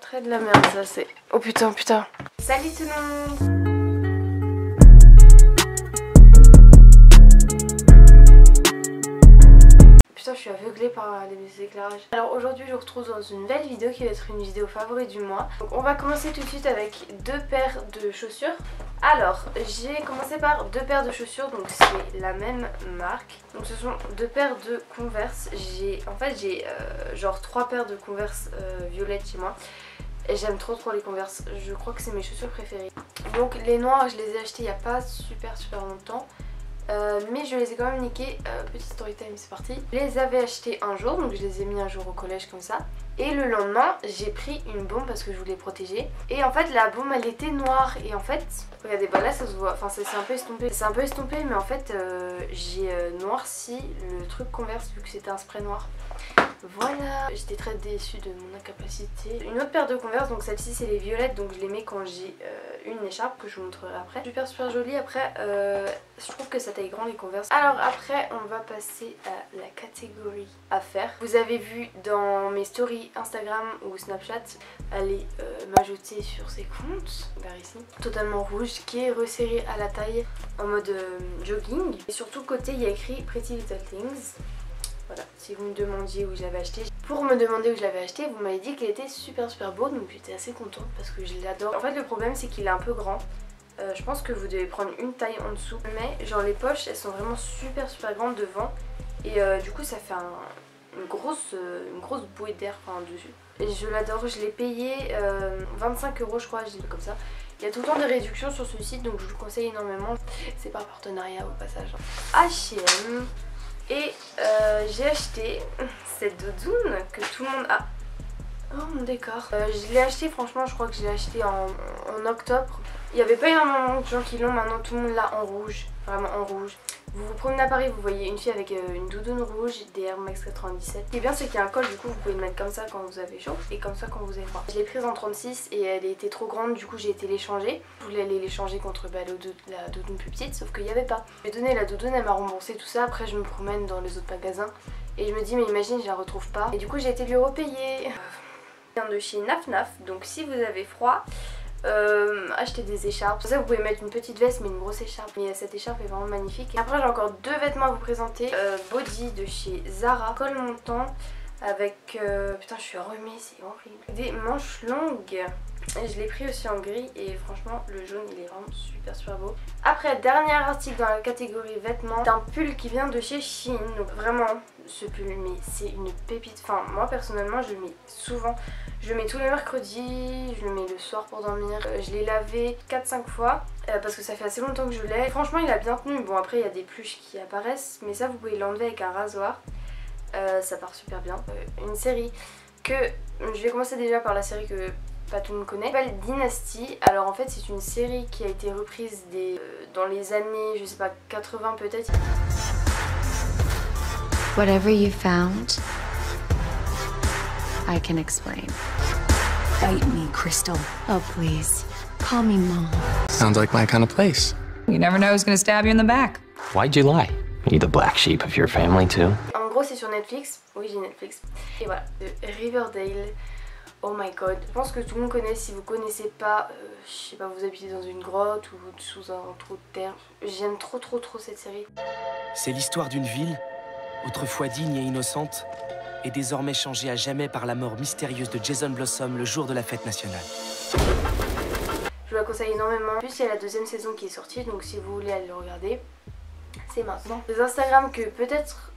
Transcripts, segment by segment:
Très de la merde ça c'est. Oh putain putain. Salut tout le monde. Putain je suis aveuglée par les éclairages. Alors aujourd'hui je vous retrouve dans une nouvelle vidéo qui va être une vidéo favorite du mois. Donc on va commencer tout de suite avec deux paires de chaussures. Alors j'ai commencé par deux paires de chaussures, donc c'est la même marque. Donc ce sont deux paires de Converse. J'ai genre trois paires de Converse violettes chez moi. Et j'aime trop les Converse, je crois que c'est mes chaussures préférées. Donc les noirs je les ai achetés il n'y a pas super longtemps. Mais je les ai quand même niqués, petit story time c'est parti. Je les avais achetés un jour, donc je les ai mis un jour au collège comme ça. Et le lendemain j'ai pris une baume parce que je voulais protéger. Et en fait la baume elle était noire et en fait, regardez bah là ça se voit, enfin c'est un peu estompé. C'est un peu estompé mais en fait j'ai noirci le truc Converse vu que c'était un spray noir. Voilà, j'étais très déçue de mon incapacité. Une autre paire de Converse, donc celle-ci c'est les violettes, donc je les mets quand j'ai une écharpe que je vous montrerai après. Super jolie. Après je trouve que ça taille grand les Converse. Alors après on va passer à la catégorie affaires. Vous avez vu dans mes stories Instagram ou Snapchat, allez m'ajouter sur ces comptes vers ici, totalement rouge, qui est resserré à la taille en mode jogging. Et surtout côté il y a écrit Pretty Little Things. Voilà, si vous me demandiez où je l'avais acheté. Pour me demander où je l'avais acheté, vous m'avez dit qu'il était super beau, donc j'étais assez contente parce que je l'adore. En fait le problème c'est qu'il est un peu grand. Je pense que vous devez prendre une taille en dessous. Mais genre les poches elles sont vraiment super grandes devant. Et du coup ça fait une grosse bouée d'air dessus. Et je l'adore, je l'ai payé 25 € je crois, je dis comme ça. Il y a tout le temps des réductions sur ce site donc je vous conseille énormément. C'est par partenariat au passage. H&M. Et j'ai acheté cette doudoune que tout le monde a. Oh mon décor. Je l'ai acheté franchement, je crois que je l'ai acheté en octobre. Il n'y avait pas énormément de gens qui l'ont, maintenant tout le monde l'a en rouge. Vraiment en rouge. Vous vous promenez à Paris, vous voyez une fille avec une doudoune rouge, des Air Max 97. Ce qui est bien c'est qu'il y a un col, du coup vous pouvez le mettre comme ça quand vous avez chaud et comme ça quand vous avez froid. Je l'ai prise en 36 et elle était trop grande, du coup j'ai été l'échanger. Je voulais aller l'échanger contre la doudoune plus petite, sauf qu'il n'y avait pas. J'ai donné la doudoune, elle m'a remboursé tout ça, après je me promène dans les autres magasins et je me dis mais imagine je la retrouve pas. Et du coup j'ai été lui repayer. Je viens de chez Naf Naf, donc si vous avez froid, acheter des écharpes. Pour ça vous pouvez mettre une petite veste mais une grosse écharpe. Mais cette écharpe est vraiment magnifique. Et après j'ai encore deux vêtements à vous présenter. Body de chez Zara, col montant avec putain je suis enrhumée, c'est horrible. Des manches longues. Et je l'ai pris aussi en gris et franchement le jaune il est vraiment super beau. Après dernier article dans la catégorie vêtements, c'est un pull qui vient de chez Shein. Donc vraiment ce pull mais c'est une pépite. Enfin moi personnellement je le mets souvent. Je le mets tous les mercredis, je le mets le soir pour dormir. Je l'ai lavé 4-5 fois parce que ça fait assez longtemps que je l'ai. Franchement il a bien tenu. Bon après il y a des pluches qui apparaissent mais ça vous pouvez l'enlever avec un rasoir. Ça part super bien. Une série que je vais commencer déjà par la série que pas tout le monde connaît, elle s'appelle Dynasty. Alors en fait c'est une série qui a été reprise dans les années je sais pas 80 peut-être. Whatever you found, I can explain. Bite me, Crystal. Oh please, call me Mom. Sounds like my kind of place. You never know who's gonna stab you in the back. Why'd you lie? Are you the black sheep of your family too? En gros c'est sur Netflix, oui j'ai Netflix. Et voilà, de Riverdale. Oh my god, je pense que tout le monde connaît. Si vous connaissez pas, je sais pas, vous habitez dans une grotte ou sous un trou de terre. J'aime trop cette série. C'est l'histoire d'une ville, autrefois digne et innocente, et désormais changée à jamais par la mort mystérieuse de Jason Blossom le jour de la fête nationale. Je vous la conseille énormément. En plus il y a la deuxième saison qui est sortie, donc si vous voulez aller le regarder, c'est maintenant. Les Instagram que peut-être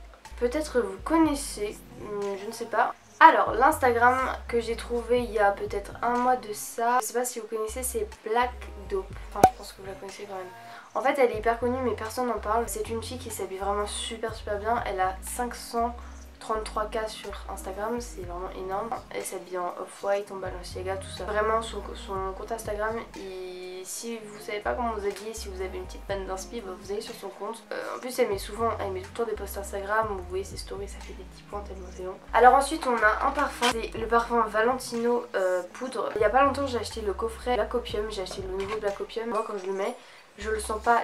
vous connaissez, je ne sais pas. Alors l'Instagram que j'ai trouvé il y a peut-être un mois de ça, je sais pas si vous connaissez, c'est Black Dope. Enfin je pense que vous la connaissez quand même. En fait elle est hyper connue mais personne n'en parle. C'est une fille qui s'habille vraiment super bien. Elle a 533K sur Instagram, c'est vraiment énorme. Elle s'habille en Off-White, en Balenciaga, tout ça. Vraiment son compte Instagram, et si vous savez pas comment vous habiller, si vous avez une petite panne d'inspi, bah, vous allez sur son compte. En plus elle met tout le temps des posts Instagram, vous voyez ses stories, ça fait des petits points tellement c'est long. Alors ensuite on a un parfum, c'est le parfum Valentino poudre. Il y a pas longtemps j'ai acheté le coffret Black Opium, j'ai acheté le nouveau Black Opium. Moi quand je le mets, je le sens pas.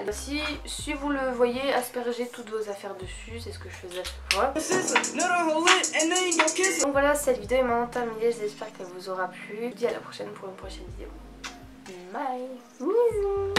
Si vous le voyez, aspergez toutes vos affaires dessus, c'est ce que je faisais à chaque fois. Donc voilà, cette vidéo est maintenant terminée, j'espère qu'elle vous aura plu. Je vous dis à la prochaine pour une prochaine vidéo. Bye. Bisous.